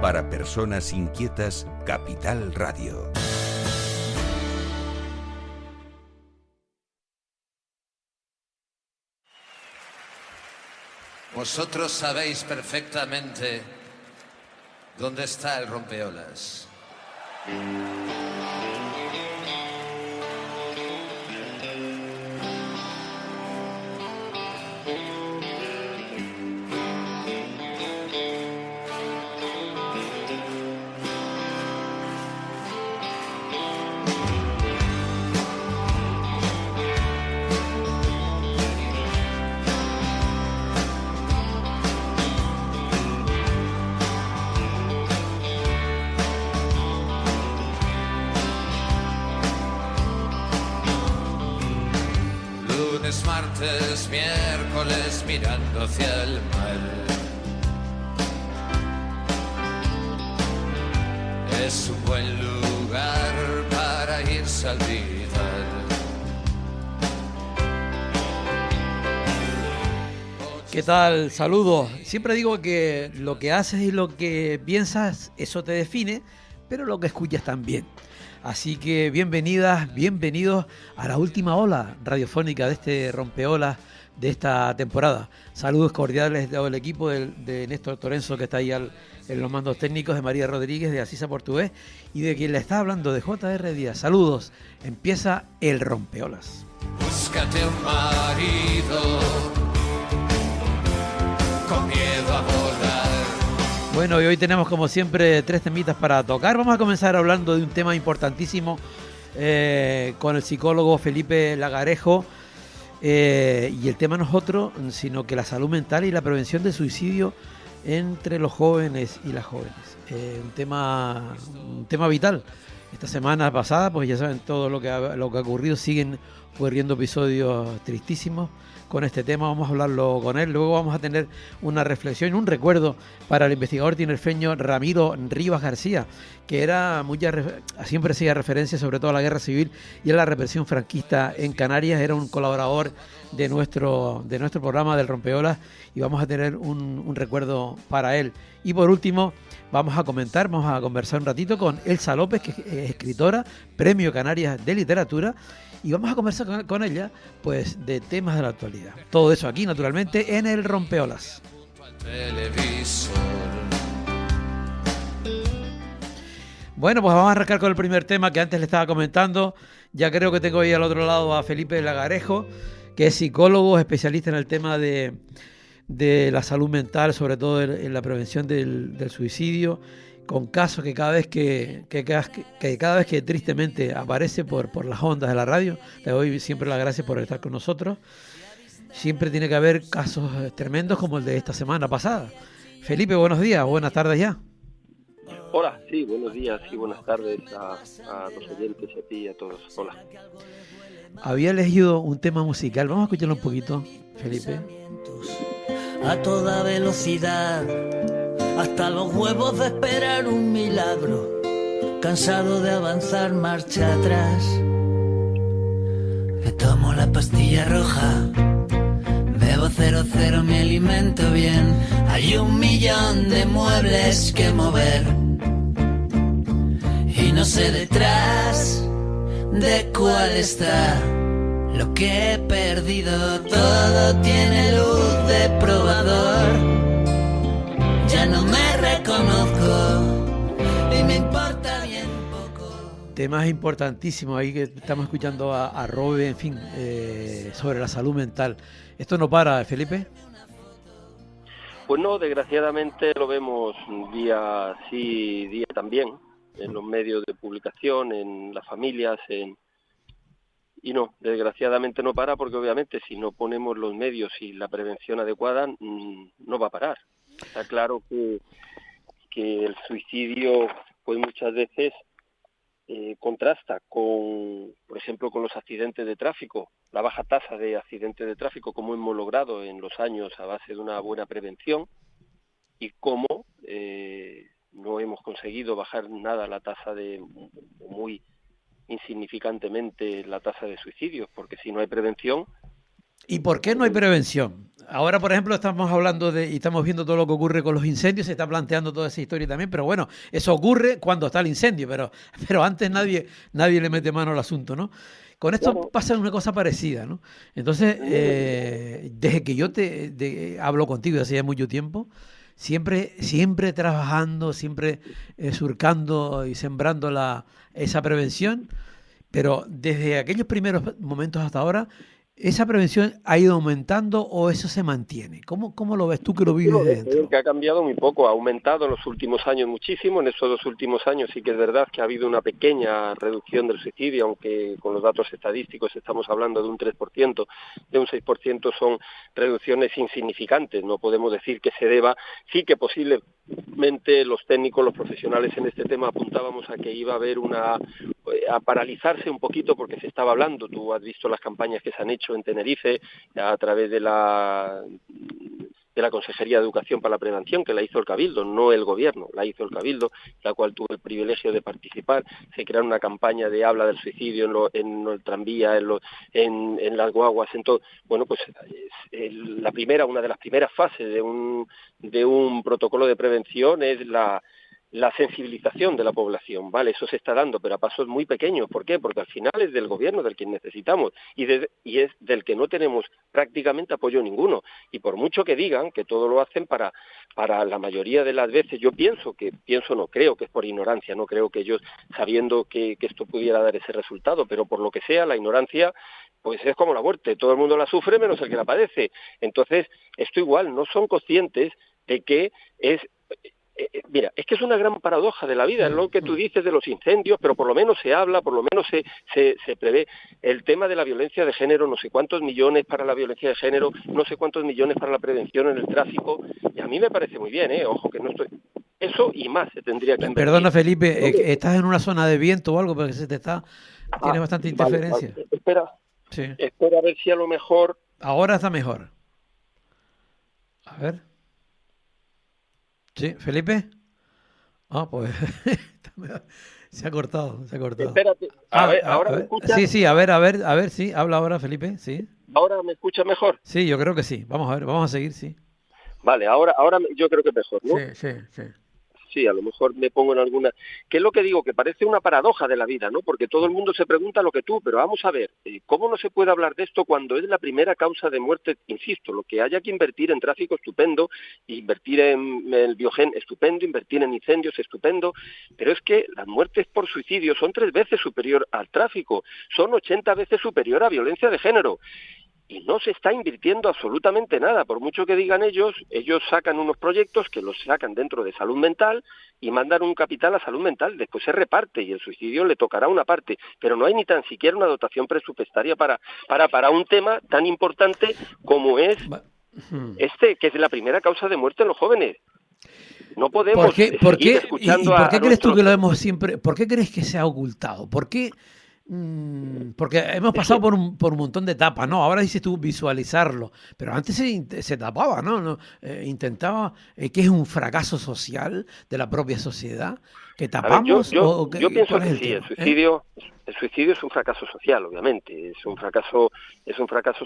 Para personas inquietas, Capital Radio. Vosotros sabéis perfectamente dónde está el rompeolas. Martes, miércoles, mirando hacia el mal. Es un buen lugar para irse al Vidal. ¿Qué tal? Saludos. Siempre digo que lo que haces y lo que piensas, eso te define, pero lo que escuchas también. Así que bienvenidas, bienvenidos a la última ola radiofónica de este rompeolas de esta temporada. Saludos cordiales de todo el equipo de Néstor Torenzo, que está ahí en los mandos técnicos, de María Rodríguez, de Asisa Portugués y de quien le está hablando, de J.R. Díaz. Saludos. Empieza el rompeolas. Búscate un marido con miedo a volar. Bueno, y hoy tenemos como siempre 3 temitas para tocar. Vamos a comenzar hablando de un tema importantísimo con el psicólogo Felipe Lagarejo. Y el tema no es otro, sino que la salud mental y la prevención del suicidio entre los jóvenes y las jóvenes. Un tema vital. Esta semana pasada, pues ya saben todo lo que ha ocurrido. Siguen ocurriendo episodios tristísimos con este tema. Vamos a hablarlo con él. Luego vamos a tener una reflexión, un recuerdo para el investigador tinerfeño Ramiro Rivas García, que siempre hacía referencia sobre todo a la guerra civil y a la represión franquista en Canarias. Era un colaborador de nuestro programa del Rompeolas y vamos a tener un recuerdo para él. Y por último, vamos a conversar un ratito con Elsa López, que es escritora, Premio Canarias de Literatura, y vamos a conversar con ella pues de temas de la actualidad. Todo eso aquí, naturalmente, en el Rompeolas. Bueno, pues vamos a arrancar con el primer tema que antes le estaba comentando. Ya creo que tengo ahí al otro lado a Felipe Lagarejo, que es psicólogo, especialista en el tema de la salud mental, sobre todo en la prevención del suicidio, con casos que cada vez que tristemente aparece por las ondas de la radio. Le doy siempre las gracias por estar con nosotros. Siempre tiene que haber casos tremendos como el de esta semana pasada. Felipe, buenos días, buenas tardes ya. Hola, sí, buenos días y buenas tardes a los oyentes, a ti y a todos. Hola. Había elegido un tema musical, vamos a escucharlo un poquito, Felipe. A toda velocidad, hasta los huevos de esperar un milagro, cansado de avanzar marcha atrás. Me tomo la pastilla roja, bebo 00, me alimento bien. Hay 1.000.000 de muebles que mover y no sé detrás de cuál está lo que he perdido. Todo tiene luz de probador, ya no me reconozco y me importa bien poco. Temas importantísimos ahí que estamos escuchando a Robe, en fin, sobre la salud mental. ¿Esto no para, Felipe? Pues no, desgraciadamente lo vemos día sí, día también, en los medios de publicación, en las familias, y no, desgraciadamente no para, porque obviamente si no ponemos los medios y la prevención adecuada, no va a parar. Está claro que el suicidio, pues muchas veces contrasta con, por ejemplo, con los accidentes de tráfico, la baja tasa de accidentes de tráfico, como hemos logrado en los años a base de una buena prevención, y cómo no hemos conseguido bajar nada la tasa muy insignificantemente la tasa de suicidios, porque si no hay prevención... ¿Y por qué no hay prevención? Ahora, por ejemplo, estamos hablando y estamos viendo todo lo que ocurre con los incendios, se está planteando toda esa historia también, pero bueno, eso ocurre cuando está el incendio, pero antes nadie le mete mano al asunto, ¿no? Con esto Claro. pasa una cosa parecida, ¿no? Entonces, desde que yo hablo contigo desde hace mucho tiempo, siempre trabajando, siempre surcando y sembrando esa prevención, pero desde aquellos primeros momentos hasta ahora, ¿esa prevención ha ido aumentando o eso se mantiene? ¿Cómo lo ves tú que lo vives de Creo dentro? que ha cambiado muy poco, ha aumentado en los últimos años muchísimo. En estos 2 últimos años sí que es verdad que ha habido una pequeña reducción del suicidio, aunque con los datos estadísticos estamos hablando de un 3%, de un 6% son reducciones insignificantes. No podemos decir que se deba, sí que posiblemente los técnicos, los profesionales en este tema apuntábamos a que iba a haber a paralizarse un poquito porque se estaba hablando. Tú has visto las campañas que se han hecho en Tenerife a través de la Consejería de Educación para la Prevención, que la hizo el Cabildo, no el Gobierno, la hizo el Cabildo, la cual tuve el privilegio de participar. Se crearon una campaña de habla del suicidio en el tranvía, en las guaguas, en todo. Bueno, pues una de las primeras fases de un protocolo de prevención es la sensibilización de la población, ¿vale? Eso se está dando, pero a pasos muy pequeños. ¿Por qué? Porque al final es del gobierno del que necesitamos y es del que no tenemos prácticamente apoyo ninguno. Y por mucho que digan que todo lo hacen para la mayoría de las veces, creo que es por ignorancia, no creo que ellos, sabiendo que esto pudiera dar ese resultado, pero por lo que sea, la ignorancia pues es como la muerte, todo el mundo la sufre menos el que la padece. Entonces, esto igual, no son conscientes de que mira, es que es una gran paradoja de la vida, es lo que tú dices de los incendios, pero por lo menos se habla, por lo menos se prevé el tema de la violencia de género, no sé cuántos millones para la violencia de género, no sé cuántos millones para la prevención en el tráfico, y a mí me parece muy bien, ojo, que no estoy... Eso y más se tendría que invertir. Perdona, Felipe, ¿estás en una zona de viento o algo? Porque tienes bastante interferencia. Vale. Espera Sí. a ver si a lo mejor... Ahora está mejor. A ver. ¿Sí, Felipe? Ah, pues se ha cortado. Espérate, ¿ahora me escuchas? Sí, a ver, sí, habla ahora, Felipe, sí. ¿Ahora me escuchas mejor? Sí, yo creo que sí. Vamos a ver, vamos a seguir, sí. Vale, ahora yo creo que mejor, ¿no? Sí. Sí, a lo mejor me pongo en alguna... ¿Qué es lo que digo? Que parece una paradoja de la vida, ¿no? Porque todo el mundo se pregunta lo que tú, pero vamos a ver, ¿cómo no se puede hablar de esto cuando es la primera causa de muerte? Insisto, lo que haya que invertir en tráfico, estupendo, invertir en el biogen, estupendo, invertir en incendios, estupendo, pero es que las muertes por suicidio son 3 veces superior al tráfico, son 80 veces superior a violencia de género. Y no se está invirtiendo absolutamente nada, por mucho que digan ellos sacan unos proyectos que los sacan dentro de salud mental y mandan un capital a salud mental, después se reparte y el suicidio le tocará una parte, pero no hay ni tan siquiera una dotación presupuestaria para un tema tan importante como es que es la primera causa de muerte en los jóvenes. No podemos seguir escuchando ¿Y por qué crees tú que lo nuestros... hemos siempre... ¿Por qué crees que se ha ocultado? ¿Por qué? Porque hemos pasado por un montón de etapas, ¿no? Ahora dices tú visualizarlo, pero antes se tapaba, ¿no? Intentaba, que es un fracaso social de la propia sociedad, que tapamos. Yo pienso ¿cuál que es el sí, tema? el suicidio es un fracaso social, obviamente, es un fracaso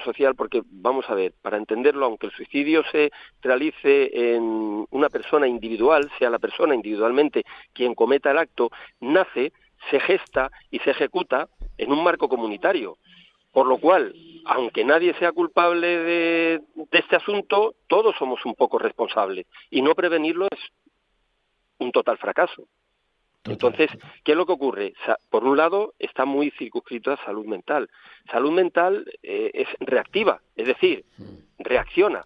social porque, vamos a ver, para entenderlo, aunque el suicidio se realice en una persona individual, sea la persona individualmente quien cometa el acto, nace, se gesta y se ejecuta en un marco comunitario. Por lo cual, aunque nadie sea culpable de este asunto, todos somos un poco responsables. Y no prevenirlo es un total fracaso. Entonces, ¿qué es lo que ocurre? Por un lado, está muy circunscrito a salud mental. Salud mental es reactiva, es decir, reacciona.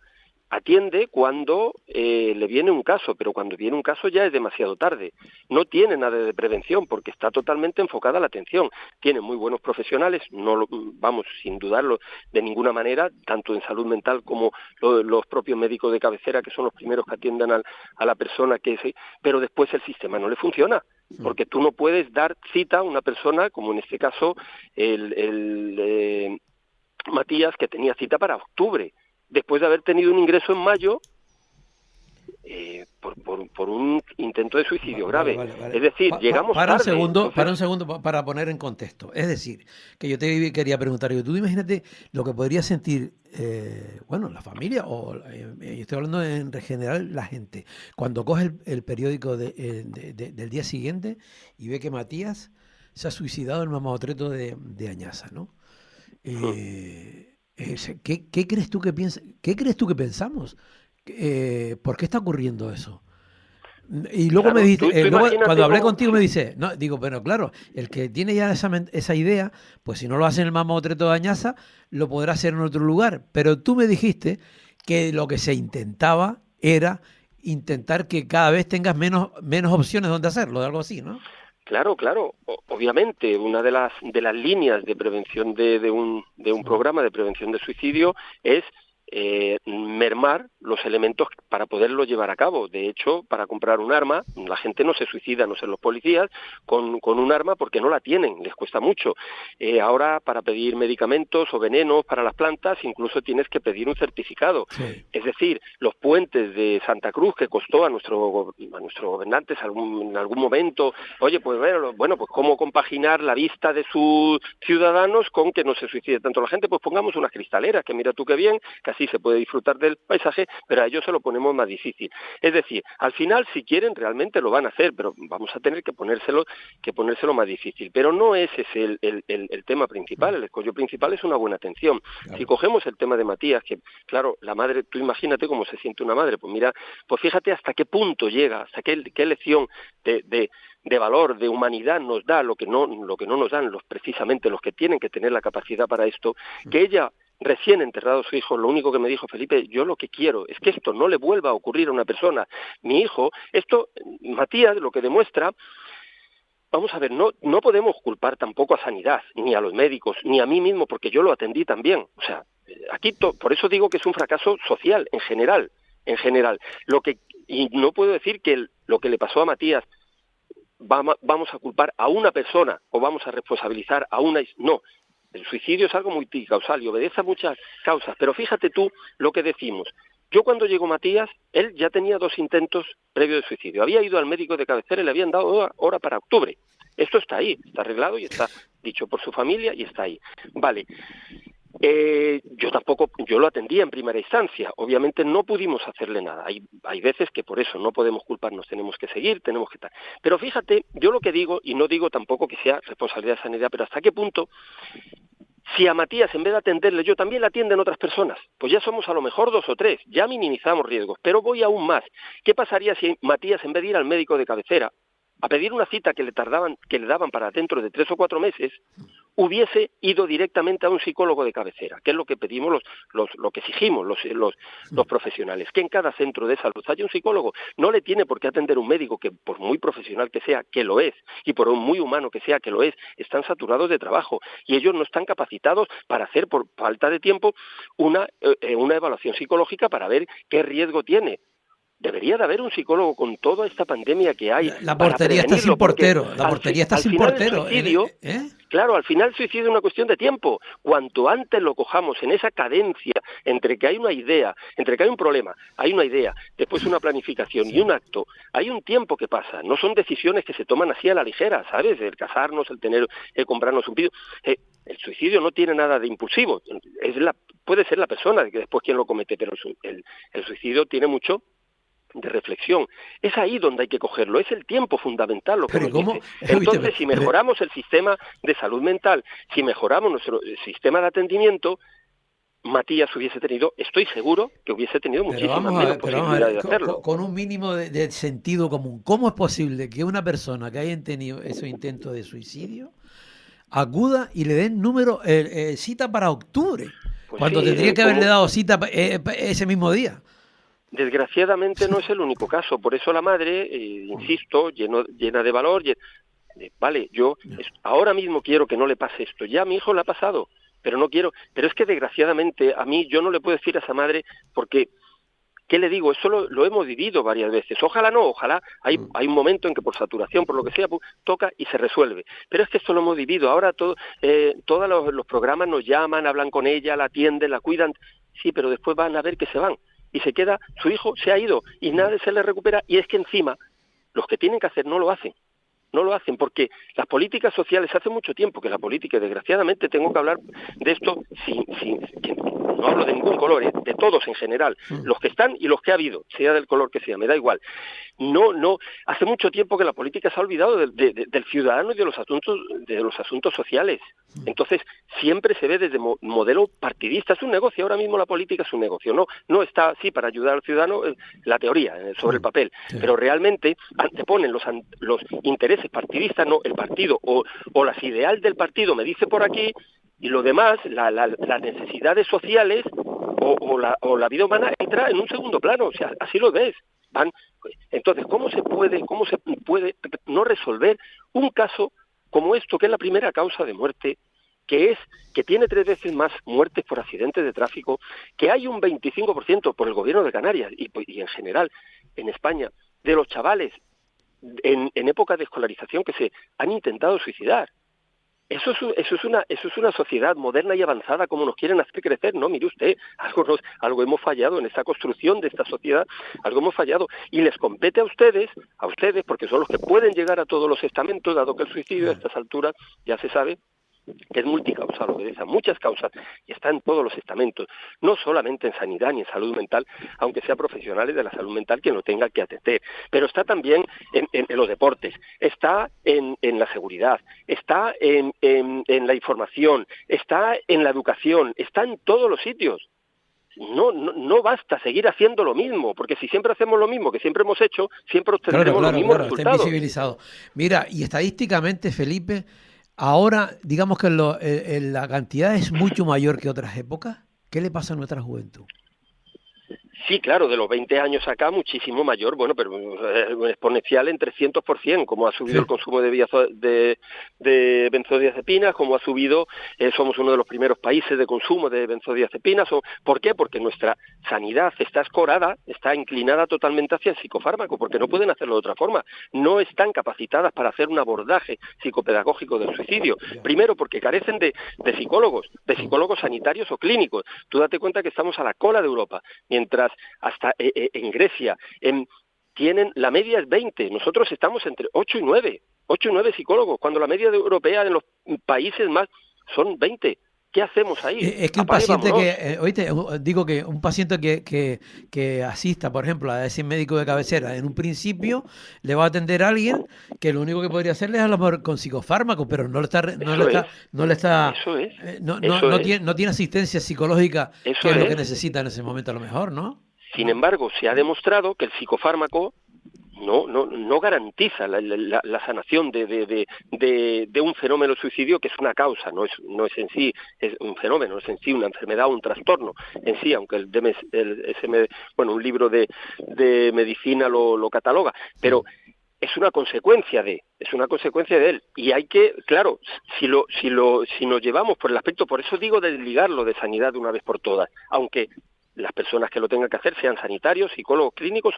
Atiende cuando le viene un caso, pero cuando viene un caso ya es demasiado tarde. No tiene nada de prevención porque está totalmente enfocada a la atención. Tiene muy buenos profesionales, vamos, sin dudarlo de ninguna manera, tanto en salud mental como los propios médicos de cabecera, que son los primeros que atiendan a la persona pero después el sistema no le funciona. Porque tú no puedes dar cita a una persona, como en este caso Matías, que tenía cita para octubre. Después de haber tenido un ingreso en mayo, por un intento de suicidio grave. Vale. Es decir, llegamos para tarde. Para un segundo, para poner en contexto. Es decir, que yo te quería preguntar, tú imagínate lo que podría sentir, la familia, o yo estoy hablando en general la gente, cuando coge el periódico del día siguiente y ve que Matías se ha suicidado en el mamotreto de Añaza, ¿no? ¿Qué crees tú que pensamos? ¿Por qué está ocurriendo eso? Y luego me dice, cuando hablé contigo me dice, no, digo, bueno, claro, el que tiene ya esa idea, pues si no lo hace en el mamotreto de Añaza, lo podrá hacer en otro lugar. Pero tú me dijiste que lo que se intentaba era intentar que cada vez tengas menos opciones donde hacerlo, algo así, ¿no? Claro. Obviamente, una de las líneas de prevención de un programa de prevención de suicidio es mermar los elementos para poderlo llevar a cabo. De hecho, para comprar un arma, la gente no se suicida, no sé, los policías, con un arma porque no la tienen, les cuesta mucho. Ahora, para pedir medicamentos o venenos para las plantas, incluso tienes que pedir un certificado. Sí. Es decir, los puentes de Santa Cruz, que costó a nuestros gobernantes en algún momento, oye, pues bueno, pues cómo compaginar la vista de sus ciudadanos con que no se suicide tanto la gente, pues pongamos unas cristaleras, que mira tú qué bien, que así se puede disfrutar del paisaje, pero a ellos se lo ponemos más difícil. Es decir, al final, si quieren, realmente lo van a hacer, pero vamos a tener que ponérselo más difícil. Pero no ese es el tema principal. El escollo principal es una buena atención. Claro. Si cogemos el tema de Matías, que claro, la madre, tú imagínate cómo se siente una madre, pues mira, pues fíjate hasta qué punto llega, hasta qué lección de valor, de humanidad nos da lo que no nos dan precisamente los que tienen que tener la capacidad para esto, que ella, recién enterrado su hijo, lo único que me dijo: Felipe, yo lo que quiero es que esto no le vuelva a ocurrir a una persona. Mi hijo, Matías, lo que demuestra, vamos a ver, no podemos culpar tampoco a Sanidad, ni a los médicos, ni a mí mismo, porque yo lo atendí también. O sea, aquí por eso digo que es un fracaso social, en general. Y no puedo decir que lo que le pasó a Matías vamos a culpar a una persona o vamos a responsabilizar a una... No. El suicidio es algo multicausal y obedece a muchas causas, pero fíjate tú lo que decimos. Yo cuando llegó Matías, él ya tenía 2 intentos previos de suicidio. Había ido al médico de cabecera y le habían dado hora para octubre. Esto está ahí, está arreglado y está dicho por su familia y está ahí. Vale. Yo lo atendía en primera instancia. Obviamente no pudimos hacerle nada. Hay veces que por eso no podemos culparnos, tenemos que seguir, tenemos que estar. Pero fíjate, yo lo que digo, y no digo tampoco que sea responsabilidad de Sanidad, pero hasta qué punto, si a Matías, en vez de atenderle yo, también le atienden otras personas, pues ya somos a lo mejor 2 o 3, ya minimizamos riesgos, pero voy aún más. ¿Qué pasaría si Matías, en vez de ir al médico de cabecera, a pedir una cita que le daban para dentro de 3 o 4 meses, hubiese ido directamente a un psicólogo de cabecera, que es lo que pedimos, lo que exigimos los profesionales, que en cada centro de salud haya un psicólogo? No le tiene por qué atender un médico que, por muy profesional que sea, que lo es, y por muy humano que sea, que lo es, están saturados de trabajo, y ellos no están capacitados para hacer, por falta de tiempo, una evaluación psicológica para ver qué riesgo tiene. Debería de haber un psicólogo con toda esta pandemia que hay. La portería está sin portero. La portería está sin portero. Claro, al final el suicidio es una cuestión de tiempo. Cuanto antes lo cojamos en esa cadencia entre que hay una idea, entre que hay un problema, hay una idea, después una planificación y un acto, hay un tiempo que pasa. No son decisiones que se toman así a la ligera, ¿sabes? El casarnos, el comprarnos un piso. El suicidio no tiene nada de impulsivo. Puede ser la persona que después quien lo comete, pero el suicidio tiene mucho de reflexión. Es ahí donde hay que cogerlo, es el tiempo fundamental lo que nos dice. Entonces, si mejoramos el sistema de salud mental, si mejoramos nuestro sistema de atendimiento, Matías estoy seguro que hubiese tenido muchísimas menos posibilidades de hacerlo. Con un mínimo de sentido común, ¿cómo es posible que una persona que haya tenido esos intentos de suicidio acuda y le den cita para octubre, cuando tendría que haberle dado cita ese mismo día? Desgraciadamente no es el único caso, por eso la madre, insisto, llena de valor, vale, yo ahora mismo quiero que no le pase esto, ya a mi hijo le ha pasado, pero no quiero, pero es que desgraciadamente a mí yo no le puedo decir a esa madre, porque, ¿qué le digo? Eso lo hemos vivido varias veces, ojalá hay un momento en que por saturación, por lo que sea, toca y se resuelve, pero es que esto lo hemos vivido, ahora todos los programas nos llaman, hablan con ella, la atienden, la cuidan, sí, pero después van a ver que se van. y se queda, su hijo se ha ido y nada se le recupera, y es que encima los que tienen que hacer no lo hacen. No lo hacen porque las políticas sociales, hace mucho tiempo que la política, y desgraciadamente tengo que hablar de esto que no hablo de ningún color, de todos en general, los que están y los que ha habido, sea del color que sea, me da igual. No, hace mucho tiempo que la política se ha olvidado del ciudadano y de los asuntos sociales. Entonces, siempre se ve desde modelo partidista. Es un negocio, ahora mismo la política es un negocio. No está así para ayudar al ciudadano, la teoría, sobre el papel, pero realmente anteponen los intereses partidistas, no el partido o las ideales del partido me dice por aquí, y lo demás, las necesidades sociales o la vida humana entra en un segundo plano. O sea, así lo ves. Entonces, ¿cómo se puede no resolver un caso como esto, que es la primera causa de muerte, que tiene 3 veces más muertes por accidentes de tráfico, que hay un 25% por el gobierno de Canarias y en general en España de los chavales en época de escolarización que se han intentado suicidar? Eso es una sociedad moderna y avanzada como nos quieren hacer crecer. No, mire usted, algo hemos fallado en esta construcción de esta sociedad, algo hemos fallado, y les compete a ustedes, porque son los que pueden llegar a todos los estamentos, dado que el suicidio a estas alturas ya se sabe que es multicausal, obedece a muchas causas y está en todos los estamentos, no solamente en sanidad ni en salud mental, aunque sea profesionales de la salud mental quien lo tenga que atender, pero está también en los deportes, está en la seguridad, está en la información, está en la educación, está en todos los sitios. No basta seguir haciendo lo mismo, porque si siempre hacemos lo mismo que siempre hemos hecho, siempre obtendremos los mismos resultados. Está invisibilizado. Mira, y estadísticamente, Felipe, ahora, digamos que la cantidad es mucho mayor que otras épocas. ¿Qué le pasa a nuestra juventud? Sí, claro, de los 20 años acá muchísimo mayor, bueno, pero exponencial en 300%, como ha subido el consumo de benzodiazepinas, como ha subido, somos uno de los primeros países de consumo de benzodiazepinas. ¿Por qué? Porque nuestra sanidad está escorada, está inclinada totalmente hacia el psicofármaco, porque no pueden hacerlo de otra forma, no están capacitadas para hacer un abordaje psicopedagógico del suicidio. Primero, porque carecen de psicólogos sanitarios o clínicos. Tú date cuenta que estamos a la cola de Europa, mientras hasta en Grecia tienen, la media es 20, nosotros estamos entre 8 y 9 psicólogos, cuando la media europea en los países más son 20. ¿Qué hacemos ahí? Es que un paciente un paciente que asista, por ejemplo, a ese médico de cabecera, en un principio le va a atender a alguien que lo único que podría hacerle es a lo mejor con psicofármacos, pero no tiene asistencia psicológica, que es lo que necesita en ese momento a lo mejor, ¿no? Sin embargo, se ha demostrado que el psicofármaco no garantiza la sanación de un fenómeno suicidio que es una causa, no es en sí es un fenómeno, es en sí una enfermedad o un trastorno en sí, aunque un libro de medicina lo cataloga, pero es una consecuencia de él, y hay que, claro, si nos llevamos por el aspecto, por eso digo de desligarlo de sanidad de una vez por todas, aunque las personas que lo tengan que hacer sean sanitarios, psicólogos clínicos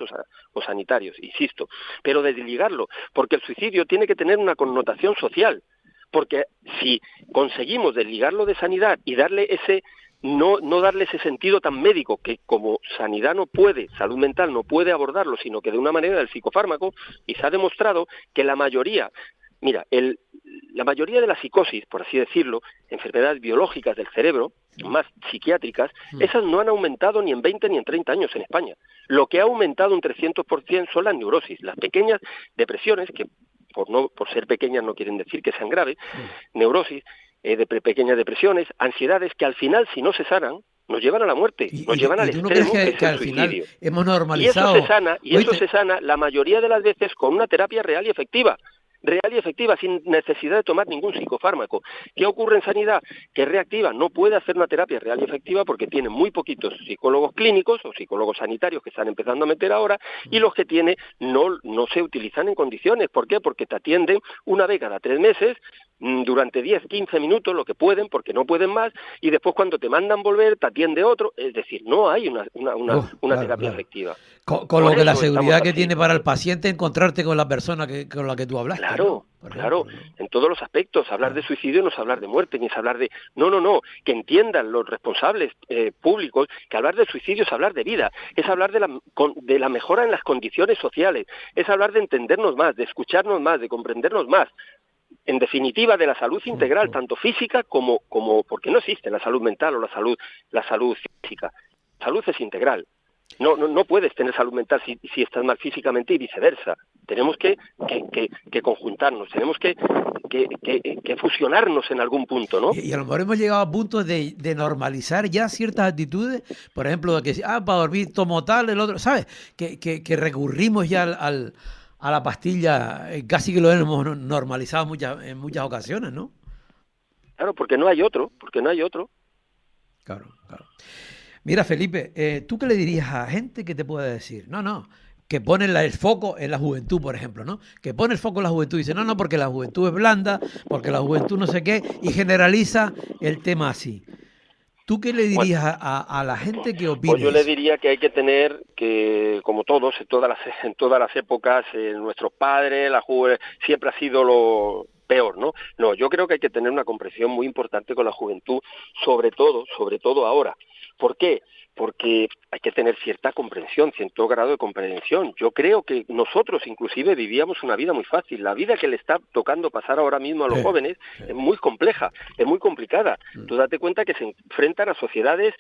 o sanitarios, insisto, pero desligarlo, porque el suicidio tiene que tener una connotación social, porque si conseguimos desligarlo de sanidad y darle no darle ese sentido tan médico que como sanidad salud mental no puede abordarlo, sino que de una manera del psicofármaco, y se ha demostrado que la mayoría de la psicosis, por así decirlo, enfermedades biológicas del cerebro, más psiquiátricas, esas no han aumentado ni en 20 ni en 30 años en España. Lo que ha aumentado un 300% son las neurosis, las pequeñas depresiones, que por ser pequeñas no quieren decir que sean graves, neurosis, de pequeñas depresiones, ansiedades que al final, si no se sanan, nos llevan a la muerte, nos llevan al extremo, que es el suicidio. Hemos normalizado. Y eso se sana la mayoría de las veces con una terapia real y efectiva, sin necesidad de tomar ningún psicofármaco. ¿Qué ocurre en sanidad? Que reactiva no puede hacer una terapia real y efectiva porque tiene muy poquitos psicólogos clínicos o psicólogos sanitarios que están empezando a meter ahora, y los que tiene no se utilizan en condiciones. ¿Por qué? Porque te atienden una vez cada 3 meses, durante 10, 15 minutos, lo que pueden, porque no pueden más, y después cuando te mandan volver te atiende otro. Es decir, no hay una terapia efectiva. Con lo que la seguridad que tiene para el paciente encontrarte con la persona con la que tú hablaste. Claro, Claro, en todos los aspectos. Hablar de suicidio no es hablar de muerte, ni es hablar de... No, que entiendan los responsables públicos que hablar de suicidio es hablar de vida, es hablar de la mejora en las condiciones sociales, es hablar de entendernos más, de escucharnos más, de comprendernos más. En definitiva, de la salud integral, tanto física como porque no existe la salud mental o la salud física. La salud es integral. No puedes tener salud mental si estás mal físicamente y viceversa. Tenemos que conjuntarnos, tenemos que fusionarnos en algún punto, ¿no? Y a lo mejor hemos llegado a puntos de normalizar ya ciertas actitudes, por ejemplo, de que para dormir tomo tal, el otro, ¿sabes? Que recurrimos ya a la pastilla, casi que lo hemos normalizado en muchas ocasiones, ¿no? Claro, porque no hay otro. Claro. Mira, Felipe, ¿tú qué le dirías a gente que te puede decir? No, que pone el foco en la juventud, por ejemplo, ¿no? Que pone el foco en la juventud y dice, no, porque la juventud es blanda, porque la juventud no sé qué, y generaliza el tema así. ¿Tú qué le dirías a la gente que opine? Pues yo le diría que hay que tener, que como todos, en todas las épocas, nuestros padres, la juventud, siempre ha sido lo peor, ¿no? No, yo creo que hay que tener una comprensión muy importante con la juventud, sobre todo ahora. ¿Por qué? Porque hay que tener cierta comprensión, cierto grado de comprensión. Yo creo que nosotros inclusive vivíamos una vida muy fácil. La vida que le está tocando pasar ahora mismo a los jóvenes es muy compleja, es muy complicada. Tú date cuenta que se enfrentan a sociedades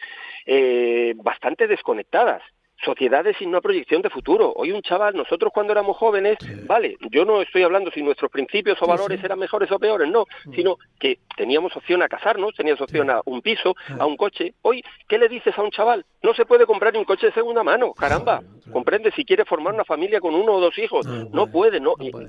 bastante desconectadas. Sociedades sin una proyección de futuro. Hoy un chaval, nosotros cuando éramos jóvenes, vale, yo no estoy hablando si nuestros principios o valores eran mejores o peores, no, sino que teníamos opción a casarnos, teníamos opción a un piso, a un coche. Hoy, ¿qué le dices a un chaval? No se puede comprar un coche de segunda mano, caramba. Comprende, si quiere formar una familia con 1 o 2 hijos, no puede.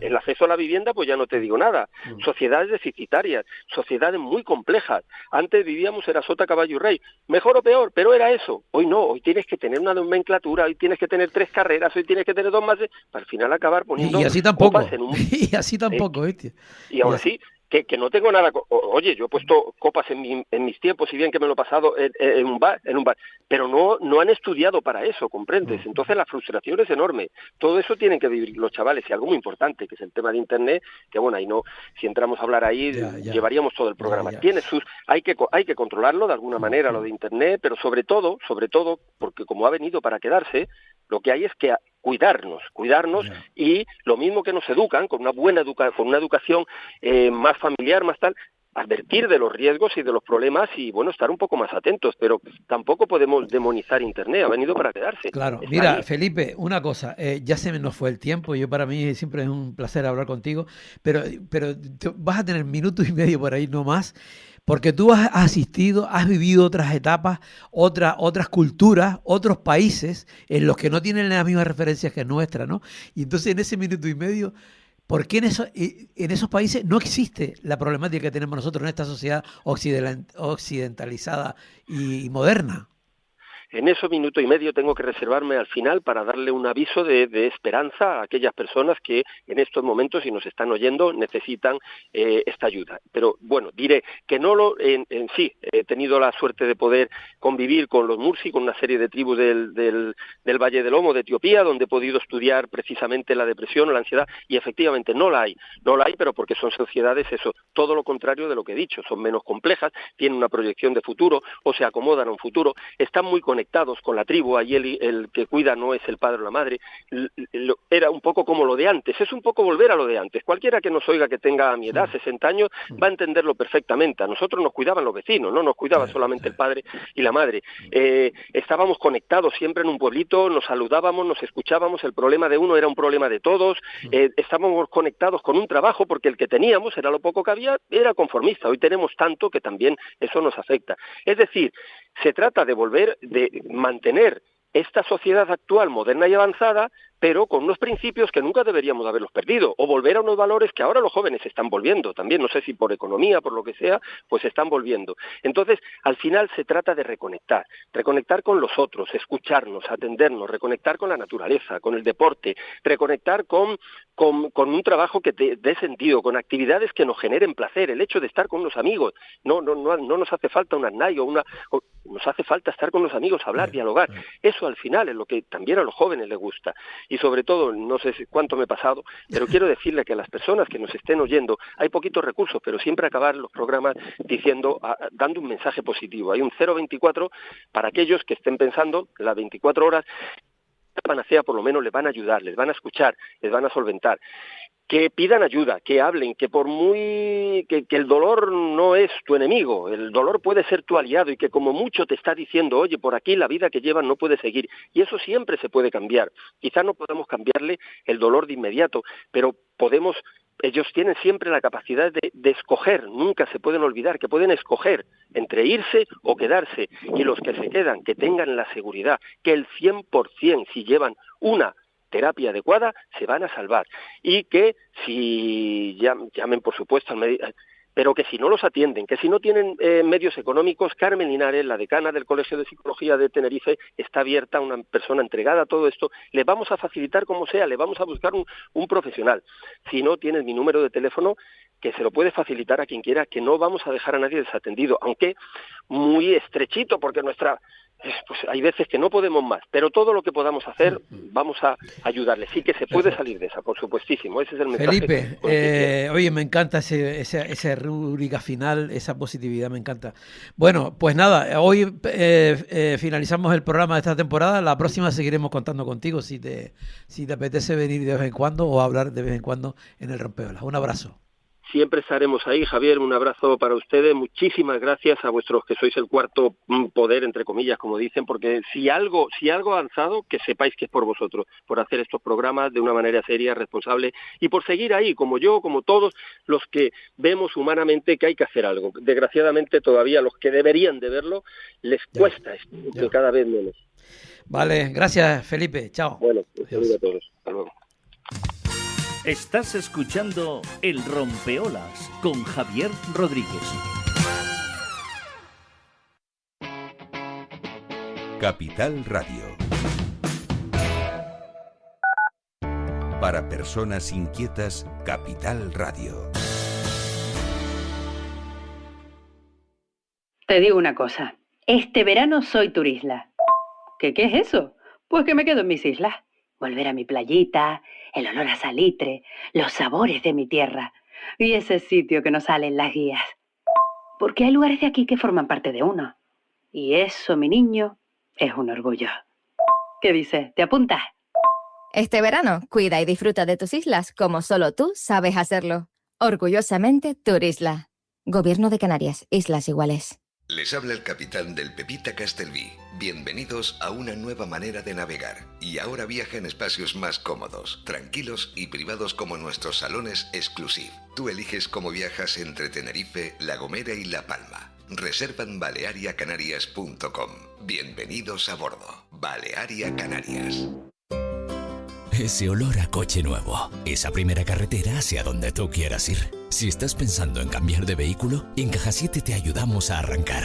El acceso a la vivienda, pues ya no te digo nada. Sociedades deficitarias, sociedades muy complejas. Antes vivíamos era sota, caballo y rey. Mejor o peor, pero era eso. Hoy no, hoy tienes que tener una nomenclatura, hoy tienes que tener 3 carreras, hoy tienes que tener 2 más, para al final acabar poniendo y así tampoco, copas en un... y así tampoco, ¿viste? Y aún así, que no tengo nada... Oye, yo he puesto copas en mis tiempos, si bien que me lo he pasado en un bar, pero no han estudiado para eso, ¿comprendes? Entonces la frustración es enorme. Todo eso tienen que vivir los chavales, y algo muy importante, que es el tema de Internet, que bueno, ahí no, si entramos a hablar ahí, llevaríamos todo el programa. Hay que controlarlo de alguna manera, lo de Internet, pero sobre todo, porque como ha venido para quedarse, lo que hay es que cuidarnos y lo mismo que nos educan con una buena con una educación más familiar, más tal, advertir de los riesgos y de los problemas y bueno, estar un poco más atentos, pero tampoco podemos demonizar Internet, ha venido para quedarse. Claro, mira, Felipe, una cosa, ya se nos fue el tiempo, para mí siempre es un placer hablar contigo, pero vas a tener 1 minuto y medio por ahí no más. Porque tú has asistido, has vivido otras etapas, otras culturas, otros países en los que no tienen las mismas referencias que nuestras, ¿no? Y entonces en ese 1 minuto y medio, ¿por qué en esos países no existe la problemática que tenemos nosotros en esta sociedad occidentalizada y moderna? En ese 1 minuto y medio tengo que reservarme al final para darle un aviso de esperanza a aquellas personas que en estos momentos, si nos están oyendo, necesitan esta ayuda. Pero bueno, diré que sí, he tenido la suerte de poder convivir con los Mursi, con una serie de tribus del Valle del Omo, de Etiopía, donde he podido estudiar precisamente la depresión o la ansiedad, y efectivamente no la hay, pero porque son sociedades, todo lo contrario de lo que he dicho, son menos complejas, tienen una proyección de futuro, o se acomodan a un futuro, están muy conectados con la tribu, ahí el que cuida no es el padre o la madre, era un poco como lo de antes, es un poco volver a lo de antes. Cualquiera que nos oiga que tenga a mi edad, 60 años, va a entenderlo perfectamente. A nosotros nos cuidaban los vecinos, no nos cuidaba solamente el padre y la madre. Estábamos conectados siempre en un pueblito, nos saludábamos, nos escuchábamos, el problema de uno era un problema de todos, estábamos conectados con un trabajo porque el que teníamos, era lo poco que había, era conformista. Hoy tenemos tanto que también eso nos afecta. Es decir, se trata de mantener esta sociedad actual moderna y avanzada, pero con unos principios que nunca deberíamos haberlos perdido, o volver a unos valores que ahora los jóvenes están volviendo, también no sé si por economía, por lo que sea, pues están volviendo. Entonces, al final se trata de reconectar con los otros, escucharnos, atendernos, reconectar con la naturaleza, con el deporte, reconectar con un trabajo que dé sentido, con actividades que nos generen placer, el hecho de estar con los amigos, no nos hace falta una NAI nos hace falta estar con los amigos, hablar, dialogar, eso al final es lo que también a los jóvenes les gusta. y sobre todo, no sé cuánto me he pasado, pero quiero decirle que a las personas que nos estén oyendo, hay poquitos recursos, pero siempre acabar los programas diciendo, dando un mensaje positivo. Hay un 024 para aquellos que estén pensando las 24 horas, la panacea por lo menos les van a ayudar, les van a escuchar, les van a solventar. Que pidan ayuda, que hablen, que por muy que el dolor no es tu enemigo, el dolor puede ser tu aliado y que como mucho te está diciendo, oye, por aquí la vida que llevan no puede seguir, y eso siempre se puede cambiar. Quizás no podamos cambiarle el dolor de inmediato, pero ellos tienen siempre la capacidad de escoger, nunca se pueden olvidar que pueden escoger entre irse o quedarse, y los que se quedan, que tengan la seguridad que el 100%, si llevan una terapia adecuada, se van a salvar, y que si llamen por supuesto al médico, pero que si no los atienden, que si no tienen medios económicos, Carmen Linares, la decana del Colegio de Psicología de Tenerife, está abierta, una persona entregada a todo esto, les vamos a facilitar como sea, les vamos a buscar un profesional. Si no tienes mi número de teléfono, que se lo puede facilitar a quien quiera, que no vamos a dejar a nadie desatendido, aunque muy estrechito, porque pues hay veces que no podemos más, pero todo lo que podamos hacer, vamos a ayudarles. Sí que se puede salir de esa, por supuestísimo, ese es el mensaje. Felipe, oye, me encanta esa rúbrica final, esa positividad, me encanta. Bueno, pues nada, hoy finalizamos el programa de esta temporada, la próxima seguiremos contando contigo, si te apetece venir de vez en cuando o hablar de vez en cuando en el Rompeolas. Un abrazo. Siempre estaremos ahí, Javier, un abrazo para ustedes, muchísimas gracias a vuestros, que sois el cuarto poder, entre comillas, como dicen, porque si algo ha avanzado, que sepáis que es por vosotros, por hacer estos programas de una manera seria, responsable, y por seguir ahí, como yo, como todos los que vemos humanamente que hay que hacer algo. Desgraciadamente todavía los que deberían de verlo, les cuesta esto, cada vez menos. Vale, gracias Felipe, chao. Bueno, un saludo a todos, hasta luego. Estás escuchando El Rompeolas con Javier Rodríguez. Capital Radio. Para personas inquietas, Capital Radio. Te digo una cosa, este verano soy turisla. ¿Qué es eso? Pues que me quedo en mis islas. Volver a mi playita, el olor a salitre, los sabores de mi tierra y ese sitio que nos sale en las guías. Porque hay lugares de aquí que forman parte de uno. Y eso, mi niño, es un orgullo. ¿Qué dices? ¿Te apuntas? Este verano, cuida y disfruta de tus islas como solo tú sabes hacerlo. Orgullosamente Turisla. Gobierno de Canarias, Islas Iguales. Les habla el capitán del Pepita Castelví. Bienvenidos a una nueva manera de navegar. Y ahora viaja en espacios más cómodos, tranquilos y privados como nuestros salones exclusive. Tú eliges cómo viajas entre Tenerife, La Gomera y La Palma. Reserva en baleariacanarias.com. Bienvenidos a bordo. Balearia Canarias. Ese olor a coche nuevo, esa primera carretera hacia donde tú quieras ir. Si estás pensando en cambiar de vehículo, en Caja 7 te ayudamos a arrancar.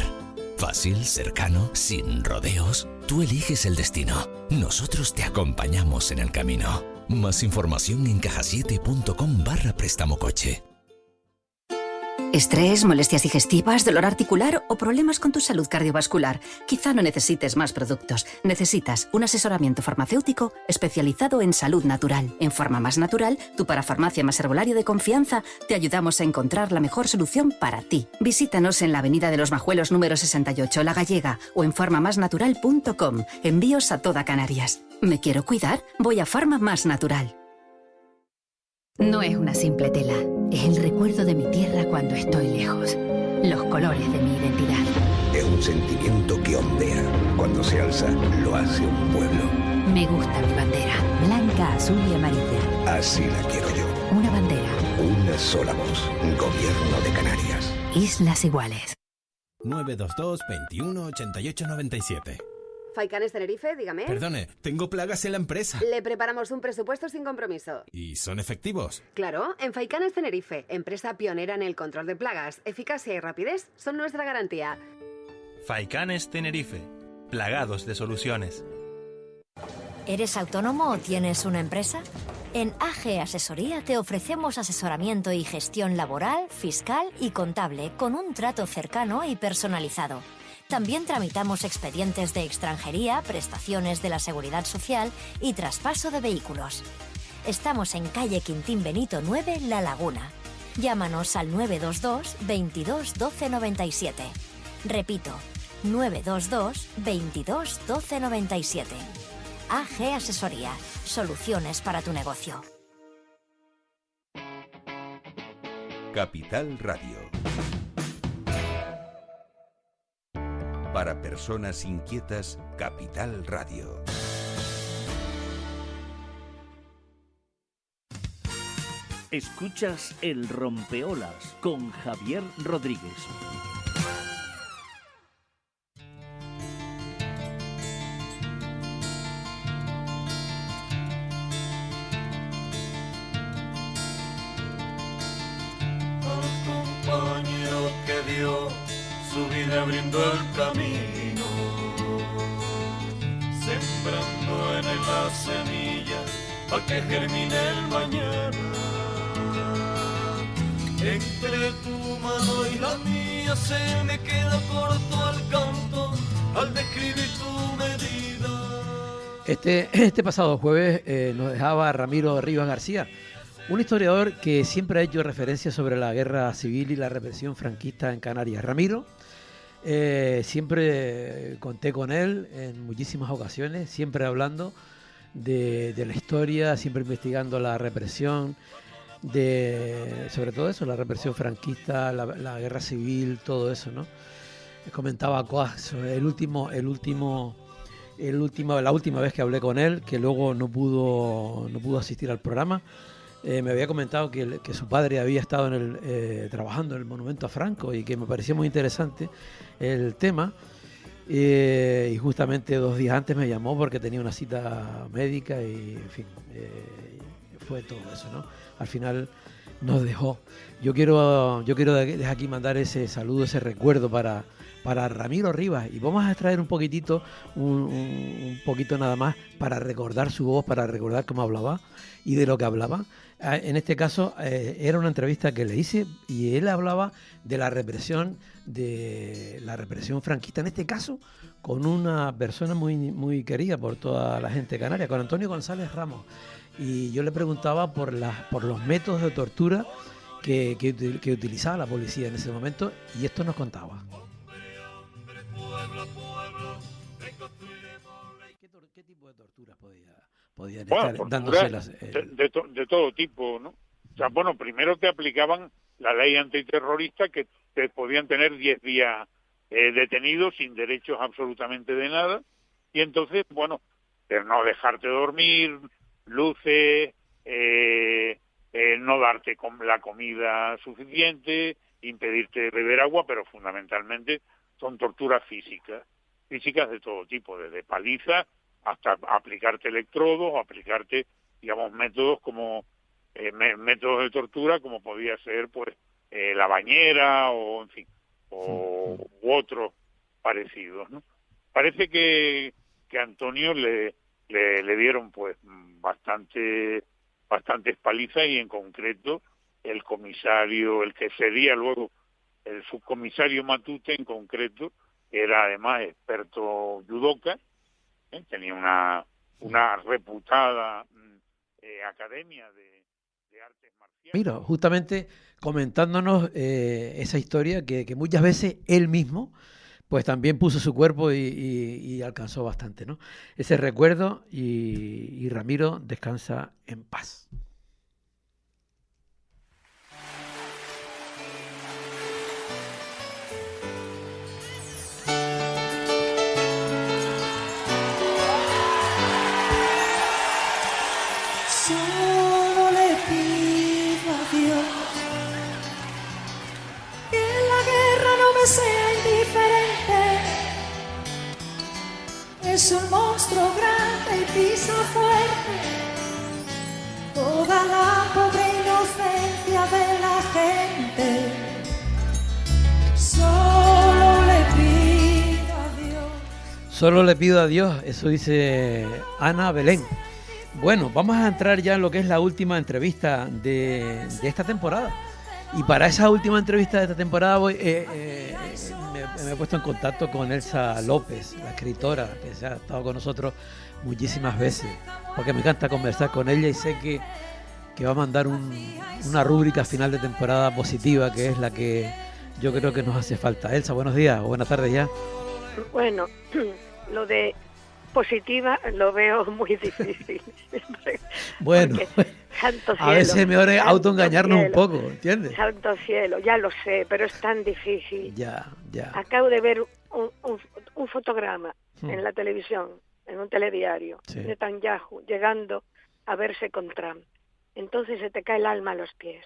Fácil, cercano, sin rodeos. Tú eliges el destino. Nosotros te acompañamos en el camino. Más información en cajasiete.com/préstamo coche. Estrés, molestias digestivas, dolor articular o problemas con tu salud cardiovascular. Quizá no necesites más productos. Necesitas un asesoramiento farmacéutico especializado en salud natural. En Farma Más Natural, tu parafarmacia más herbolario de confianza, te ayudamos a encontrar la mejor solución para ti. Visítanos en la Avenida de los Majuelos número 68, La Gallega, o en farmamasnatural.com. Envíos a toda Canarias. ¿Me quiero cuidar? Voy a Farma Más Natural. No es una simple tela, es el recuerdo de mi tierra cuando estoy lejos, los colores de mi identidad. Es un sentimiento que ondea. Cuando se alza, lo hace un pueblo. Me gusta mi bandera, blanca, azul y amarilla. Así la quiero yo. Una bandera. Una sola voz. Gobierno de Canarias. Islas Iguales. 922 21 88 97. Faicanes Tenerife, dígame. Perdone, tengo plagas en la empresa. Le preparamos un presupuesto sin compromiso. ¿Y son efectivos? Claro, en Faicanes Tenerife, empresa pionera en el control de plagas, eficacia y rapidez son nuestra garantía. Faicanes Tenerife, plagados de soluciones. ¿Eres autónomo o tienes una empresa? En AG Asesoría te ofrecemos asesoramiento y gestión laboral, fiscal y contable con un trato cercano y personalizado. También tramitamos expedientes de extranjería, prestaciones de la Seguridad Social y traspaso de vehículos. Estamos en calle Quintín Benito 9, La Laguna. Llámanos al 922 22 12 97. Repito, 922 22 12 97. AG Asesoría. Soluciones para tu negocio. Capital Radio. Para personas inquietas, Capital Radio. Escuchas El Rompeolas con Javier Rodríguez. Compañero que dio su vida abriendo el camino, sembrando en él la semilla para que germine el mañana. Entre tu mano y la mía se me queda corto el canto al describir tu medida. Este pasado jueves nos dejaba Ramiro Rivas García, un historiador que siempre ha hecho referencia sobre la guerra civil y la represión franquista en Canarias. Ramiro, siempre conté con él en muchísimas ocasiones, siempre hablando de la historia, siempre investigando la represión, sobre todo eso, la represión franquista, la guerra civil, todo eso, ¿no? Comentaba cosas, la última vez que hablé con él, que luego no pudo asistir al programa. Me había comentado que su padre había estado trabajando en el monumento a Franco y que me parecía muy interesante el tema, y justamente 2 días antes me llamó porque tenía una cita médica y en fin, fue todo eso, ¿no? Al final nos dejó. Yo quiero desde aquí mandar ese saludo, ese recuerdo para Ramiro Rivas, y vamos a extraer un poquitito nada más para recordar su voz, para recordar cómo hablaba y de lo que hablaba. En este caso era una entrevista que le hice y él hablaba de la represión franquista, en este caso con una persona muy, muy querida por toda la gente de Canarias, con Antonio González Ramos, y yo le preguntaba por los métodos de tortura que utilizaba la policía en ese momento, y esto nos contaba. ¿Qué tipo de torturas podían estar dándoselas? De todo tipo, ¿no? O sea, bueno, primero te aplicaban la ley antiterrorista, que te podían tener 10 días detenido sin derechos absolutamente de nada, y entonces, bueno, no dejarte dormir, luces, no darte la comida suficiente, impedirte beber agua, pero fundamentalmente son torturas físicas de todo tipo, desde palizas hasta aplicarte electrodos o aplicarte, digamos, métodos como métodos de tortura como podía ser, pues, la bañera o, en fin, u otros parecidos, ¿no? Parece que a Antonio le dieron, pues, bastantes palizas, y en concreto el comisario, el que sería luego el subcomisario Matute en concreto, era además experto judoka, tenía una reputada academia de artes marciales. Mira, justamente comentándonos esa historia que muchas veces él mismo pues también puso su cuerpo y alcanzó bastante, ¿no? Ese recuerdo, y Ramiro descansa en paz. Solo le pido a Dios que la guerra no me sea indiferente. Es un monstruo grande y pisa fuerte toda la pobre inocencia de la gente. Solo le pido a Dios. Solo le pido a Dios, eso dice Ana Belén. Bueno, vamos a entrar ya en lo que es la última entrevista de esta temporada. Y para esa última entrevista de esta temporada me he puesto en contacto con Elsa López, la escritora, que se ha estado con nosotros muchísimas veces, porque me encanta conversar con ella y sé que va a mandar una rúbrica final de temporada positiva, que es la que yo creo que nos hace falta. Elsa, buenos días o buenas tardes ya. Bueno, lo de positiva lo veo muy difícil. Bueno, santo cielo, a veces es mejor autoengañarnos un poco, ¿entiendes? Santo cielo, ya lo sé, pero es tan difícil. Ya. Acabo de ver un fotograma en la televisión, en un telediario, Sí. de Netanyahu llegando a verse con Trump. Entonces se te cae el alma a los pies.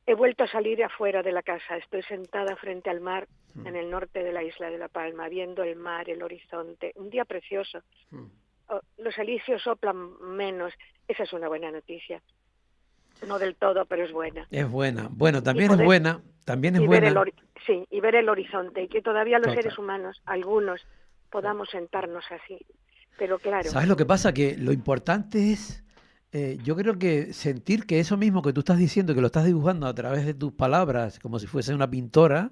He vuelto a salir afuera de la casa, estoy sentada frente al mar en el norte de la isla de La Palma, viendo el mar, el horizonte, un día precioso. Los alisios soplan menos, esa es una buena noticia. No del todo, pero es buena. Es buena. Bueno, también poder- es buena. También es y ver buena. y ver el horizonte, y que todavía los Total. seres humanos, algunos, podamos sentarnos así. Pero claro, ¿Sabes lo que pasa? Que lo importante es, yo creo que sentir que eso mismo que tú estás diciendo, que lo estás dibujando a través de tus palabras, como si fuese una pintora,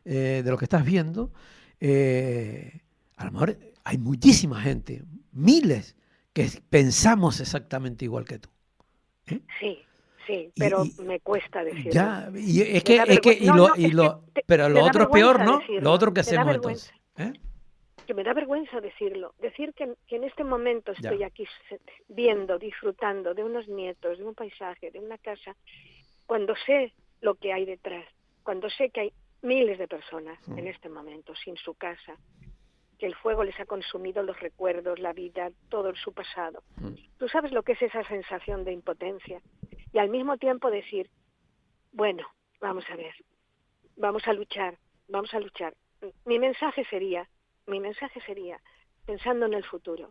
de lo que estás viendo, a lo mejor hay muchísima gente, miles, que pensamos exactamente igual que tú. sí, pero me cuesta decirlo. Ya, y es Me da que, vergüenza. pero me lo da otro es peor, vergüenza ¿no? decirlo. Lo otro que Me da hacemos vergüenza. entonces. Que me da vergüenza decirlo, decir que en este momento Ya. estoy aquí viendo, disfrutando de unos nietos, de un paisaje, de una casa, cuando sé lo que hay detrás, cuando sé que hay miles de personas en este momento sin su casa, que el fuego les ha consumido los recuerdos, la vida, todo su pasado. Tú sabes lo que es esa sensación de impotencia y al mismo tiempo decir, bueno, vamos a ver, vamos a luchar. Mi mensaje sería, pensando en el futuro,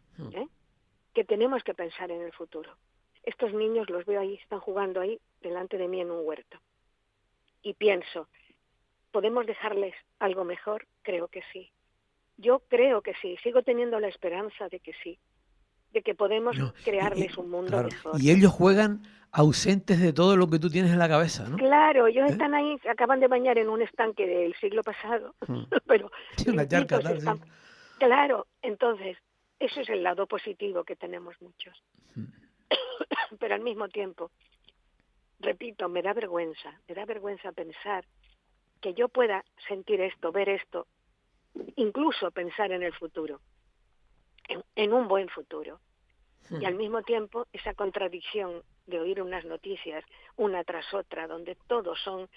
que tenemos que pensar en el futuro. Estos niños los veo ahí, están jugando ahí delante de mí en un huerto. Y pienso, ¿podemos dejarles algo mejor? Creo que sí. Yo creo que sí, sigo teniendo la esperanza de que sí, de que podemos crearles un mundo Claro. mejor. Y ellos juegan ausentes de todo lo que tú tienes en la cabeza, ¿no? Claro, ellos están ahí, se acaban de bañar en un estanque del siglo pasado, pero Sí, una charca, limpitos tal, están. sí. Claro, entonces, eso es el lado positivo que tenemos muchos. Pero al mismo tiempo, repito, me da vergüenza pensar que yo pueda sentir esto, ver esto, incluso pensar en el futuro, en un buen futuro. Y al mismo tiempo, esa contradicción de oír unas noticias, una tras otra, donde todos son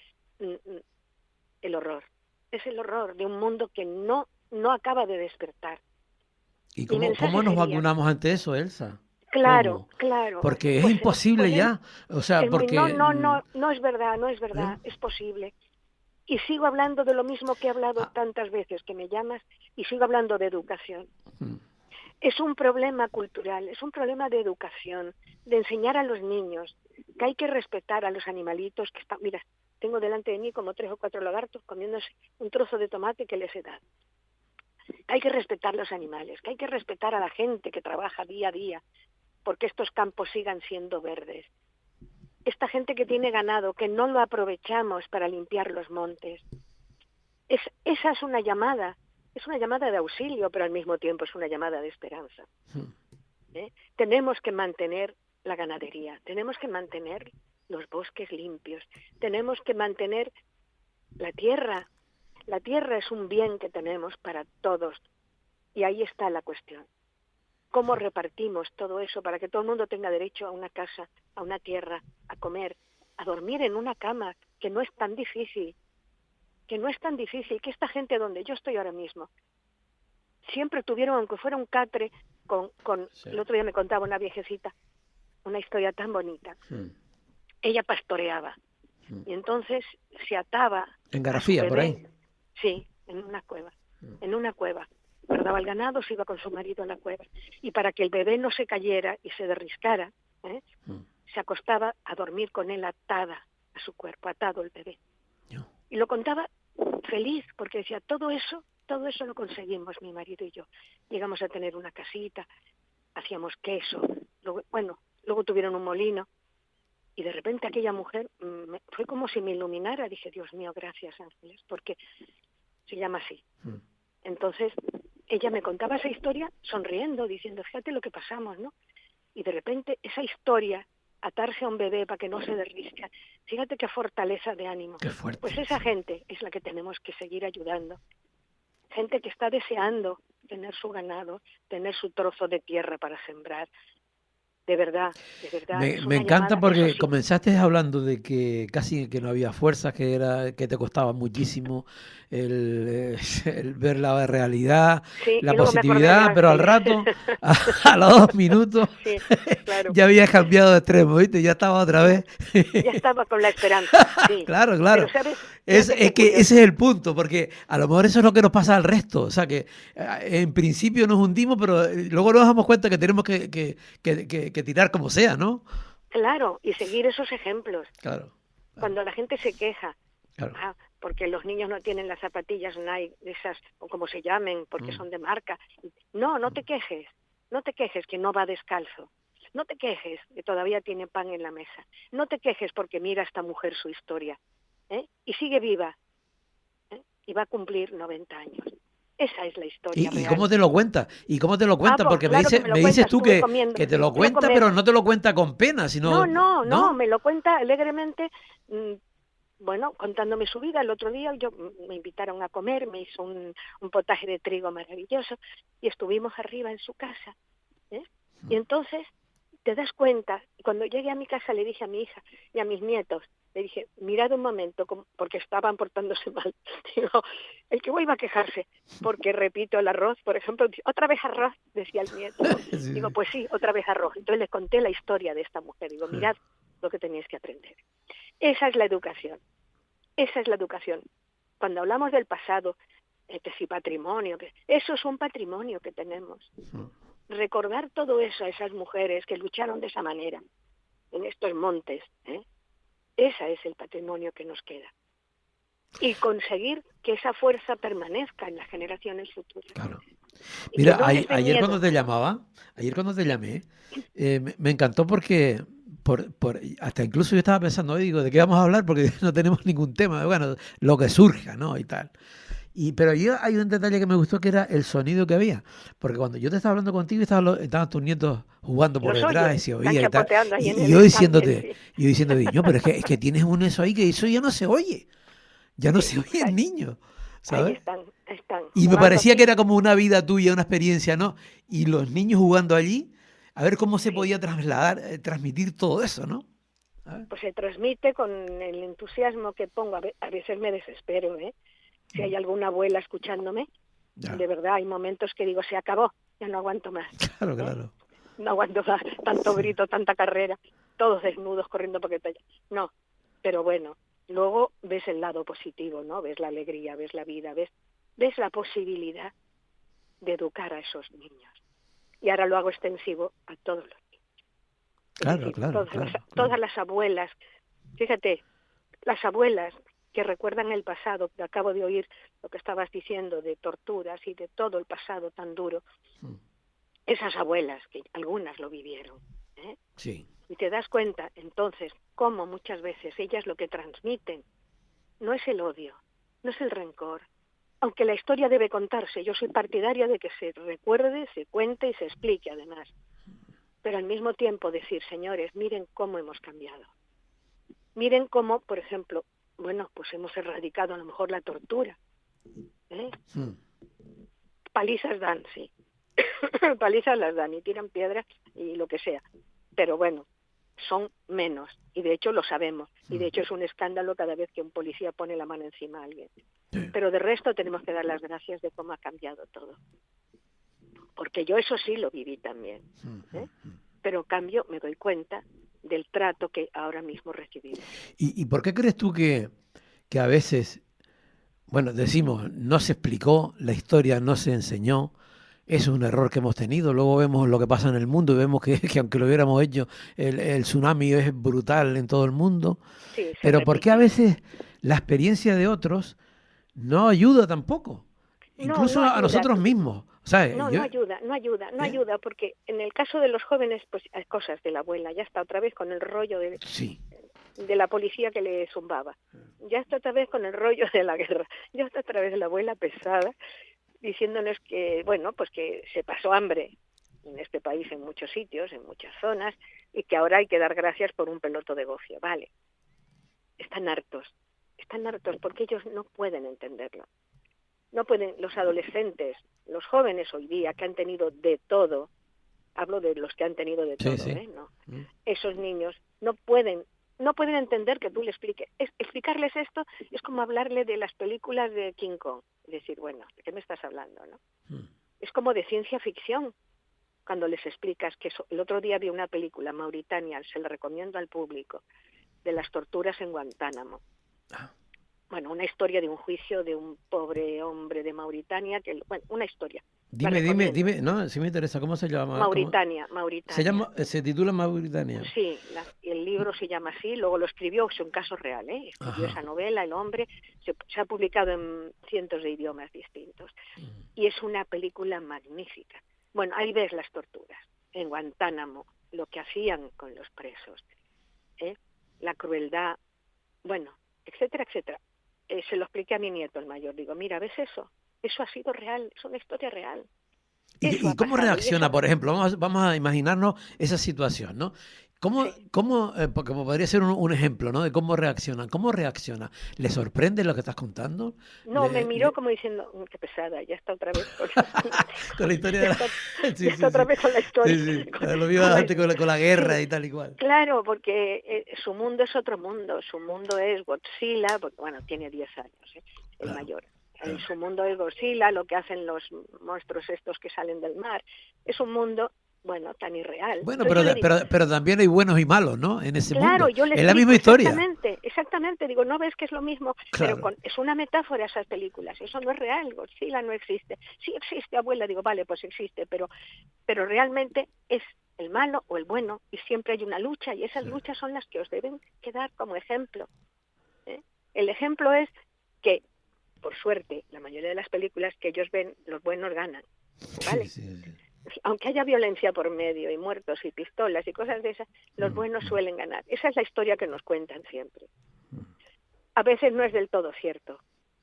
el horror. Es el horror de un mundo que no acaba de despertar. ¿Y Mi cómo mensaje nos sería- vacunamos ante eso, Elsa? Claro, ¿Cómo? claro. Porque es Pues, imposible pues, ya. O sea, es muy- porque... no es verdad, es posible. Y sigo hablando de lo mismo que he hablado tantas veces que me llamas, y sigo hablando de educación. Es un problema cultural, es un problema de educación, de enseñar a los niños que hay que respetar a los animalitos que están... Mira, tengo delante de mí como 3 o 4 lagartos comiéndose un trozo de tomate que les he dado. Hay que respetar los animales, que hay que respetar a la gente que trabaja día a día porque estos campos sigan siendo verdes. Esta gente que tiene ganado, que no lo aprovechamos para limpiar los montes. Esa es una llamada de auxilio, pero al mismo tiempo es una llamada de esperanza. Tenemos que mantener la ganadería, tenemos que mantener los bosques limpios, tenemos que mantener la tierra. La tierra es un bien que tenemos para todos y ahí está la cuestión. ¿Cómo repartimos todo eso para que todo el mundo tenga derecho a una casa, a una tierra, a comer, a dormir en una cama, que no es tan difícil, que esta gente donde yo estoy ahora mismo, siempre tuvieron, aunque fuera un catre, el otro día me contaba una viejecita, una historia tan bonita. Ella pastoreaba y entonces se ataba. En Garafía, por ahí. Sí, en una cueva. Guardaba el ganado, se iba con su marido a la cueva. Y para que el bebé no se cayera y se derriscara, se acostaba a dormir con él atada a su cuerpo, atado el bebé. Y lo contaba feliz, porque decía, todo eso lo conseguimos mi marido y yo. Llegamos a tener una casita, hacíamos queso, luego tuvieron un molino. Y de repente aquella mujer fue como si me iluminara. Dije, Dios mío, gracias, Ángeles, porque se llama así. Entonces, ella me contaba esa historia sonriendo, diciendo, fíjate lo que pasamos, ¿no? Y de repente esa historia, atarse a un bebé para que no se derrisque, fíjate qué fortaleza de ánimo. Qué fuerte. Pues esa gente es la que tenemos que seguir ayudando. Gente que está deseando tener su ganado, tener su trozo de tierra para sembrar. De verdad, de verdad. Me encanta porque comenzaste hablando de que casi que no había fuerzas, que te costaba muchísimo el ver la realidad, sí, la positividad, pero al rato, a los 2 minutos, sí, claro. ya habías cambiado de extremo, ¿viste? Ya estaba otra vez. Ya estaba con la esperanza. Sí. Claro. Pero, ¿sabes? Es que ese es el punto, porque a lo mejor eso es lo que nos pasa al resto. O sea, que en principio nos hundimos, pero luego nos damos cuenta que tenemos que tirar como sea, ¿no? Claro, y seguir esos ejemplos. Claro. Cuando la gente se queja, claro, porque los niños no tienen las zapatillas Nike, esas, o como se llamen, porque son de marca. No te quejes. No te quejes que no va descalzo. No te quejes que todavía tiene pan en la mesa. No te quejes porque mira a esta mujer su historia. Y sigue viva. Y va a cumplir 90 años. Esa es la historia real. ¿Y cómo te lo cuenta? Porque claro, me dices tú que te lo cuenta, pero no te lo cuenta con pena, sino... No, me lo cuenta alegremente, bueno, contándome su vida. El otro día me invitaron a comer, me hizo un potaje de trigo maravilloso y estuvimos arriba en su casa. Y entonces te das cuenta, cuando llegué a mi casa le dije a mi hija y a mis nietos, le dije, mirad un momento, porque estaban portándose mal. Digo, el que vuelva a quejarse, porque repito el arroz, por ejemplo, otra vez arroz, decía el nieto. Sí. Digo, pues sí, otra vez arroz. Entonces les conté la historia de esta mujer. Digo, mirad lo que tenéis que aprender. Esa es la educación. Esa es la educación. Cuando hablamos del pasado, que si patrimonio, eso es un patrimonio que tenemos. Recordar todo eso a esas mujeres que lucharon de esa manera, en estos montes, ese es el patrimonio que nos queda. Y conseguir que esa fuerza permanezca en las generaciones futuras. Claro. Mira, ayer cuando te llamé, me encantó porque hasta incluso yo estaba pensando, digo, ¿de qué vamos a hablar? Porque no tenemos ningún tema, bueno, lo que surja, ¿no? Y tal. Pero hay un detalle que me gustó, que era el sonido que había. Porque cuando yo te estaba hablando contigo, estaban tus nietos jugando por detrás y se oía y tal. Y yo diciéndote, no, pero es que tienes un eso ahí que eso ya no se oye. Ya no se oye el niño, ¿sabes? Ahí están. Y me parecía que era como una vida tuya, una experiencia, ¿no? Y los niños jugando allí, a ver cómo se podía transmitir todo eso, ¿no? Pues se transmite con el entusiasmo que pongo. A veces me desespero, Si hay alguna abuela escuchándome, de verdad hay momentos que digo, se acabó, ya no aguanto más. Claro. No aguanto más, tanto grito, tanta carrera, todos desnudos corriendo porque no, pero bueno, luego ves el lado positivo, ¿no? Ves la alegría, ves la vida, ves la posibilidad de educar a esos niños. Y ahora lo hago extensivo a todos los niños. Claro. Todas las abuelas, fíjate, las abuelas que recuerdan el pasado, que acabo de oír lo que estabas diciendo de torturas y de todo el pasado tan duro, esas abuelas, que algunas lo vivieron, Sí. Y te das cuenta, entonces, cómo muchas veces ellas lo que transmiten no es el odio, no es el rencor, aunque la historia debe contarse. Yo soy partidaria de que se recuerde, se cuente y se explique además, pero al mismo tiempo decir, señores, miren cómo hemos cambiado. Miren cómo, por ejemplo, bueno, pues hemos erradicado a lo mejor la tortura. Palizas dan, sí. Palizas las dan y tiran piedras y lo que sea. Pero bueno, son menos. Y de hecho lo sabemos. Y de hecho es un escándalo cada vez que un policía pone la mano encima a alguien. Pero de resto tenemos que dar las gracias de cómo ha cambiado todo. Porque yo eso sí lo viví también. Pero en cambio me doy cuenta del trato que ahora mismo recibimos. ¿Y por qué crees tú que a veces, bueno, decimos, no se explicó, la historia no se enseñó, eso es un error que hemos tenido, luego vemos lo que pasa en el mundo y vemos que aunque lo hubiéramos hecho, el tsunami es brutal en todo el mundo, pero ¿por qué a veces la experiencia de otros no ayuda tampoco? Incluso a nosotros mismos. ¿Sabes? No ayuda, porque en el caso de los jóvenes, pues hay cosas de la abuela, ya está otra vez con el rollo de de la policía que le zumbaba. Ya está otra vez con el rollo de la guerra. Ya está otra vez la abuela pesada diciéndonos que, bueno, pues que se pasó hambre en este país en muchos sitios, en muchas zonas, y que ahora hay que dar gracias por un peloto de gofio. Vale. Están hartos porque ellos no pueden entenderlo. No pueden, los adolescentes, los jóvenes hoy día que han tenido de todo, hablo de los que han tenido de todo, ¿no? Esos niños no pueden entender que tú le expliques. Explicarles esto es como hablarle de las películas de King Kong. Decir, bueno, ¿de qué me estás hablando, no? Es como de ciencia ficción. Cuando les explicas que el otro día vi una película, Mauritania, se la recomiendo al público, de las torturas en Guantánamo. Bueno, una historia de un juicio de un pobre hombre de Mauritania, una historia. Dime, no, si me interesa, ¿cómo se llama? Mauritania. Se titula Mauritania. Sí, el libro se llama así, luego lo escribió, es un caso real, escribió esa novela, el hombre, se ha publicado en cientos de idiomas distintos, y es una película magnífica. Bueno, ahí ves las torturas, en Guantánamo, lo que hacían con los presos, la crueldad, bueno, etcétera, etcétera. Se lo expliqué a mi nieto, el mayor. Digo, mira, ¿ves eso? Eso ha sido real, es una historia real. ¿Y cómo reacciona, por ejemplo? Vamos a imaginarnos esa situación, ¿no? Porque podría ser un ejemplo, ¿no? De cómo reaccionan. ¿Cómo reacciona? ¿Le sorprende lo que estás contando? No, me miró como diciendo, qué pesada, ya está otra vez con la historia de la... ya está otra vez con la historia. Sí. Lo vio antes con la guerra y tal y cual. Claro, porque su mundo es otro mundo. Su mundo es Godzilla, porque, bueno, tiene 10 años, el mayor. En su mundo es Godzilla, lo que hacen los monstruos estos que salen del mar. Es un mundo, bueno, tan irreal. Bueno, pero también hay buenos y malos, ¿no? En ese mundo. Claro, yo le explico, es la misma historia. Exactamente. Digo, ¿no ves que es lo mismo? Claro. Pero es una metáfora esas películas. Eso no es real. Godzilla no existe. Sí existe, abuela. Digo, vale, pues existe. Pero realmente es el malo o el bueno. Y siempre hay una lucha. Y esas luchas son las que os deben quedar como ejemplo. El ejemplo es que, por suerte, la mayoría de las películas que ellos ven, los buenos ganan. ¿Vale? Sí. Aunque haya violencia por medio y muertos y pistolas y cosas de esas, los buenos suelen ganar. Esa es la historia que nos cuentan siempre. A veces no es del todo cierto,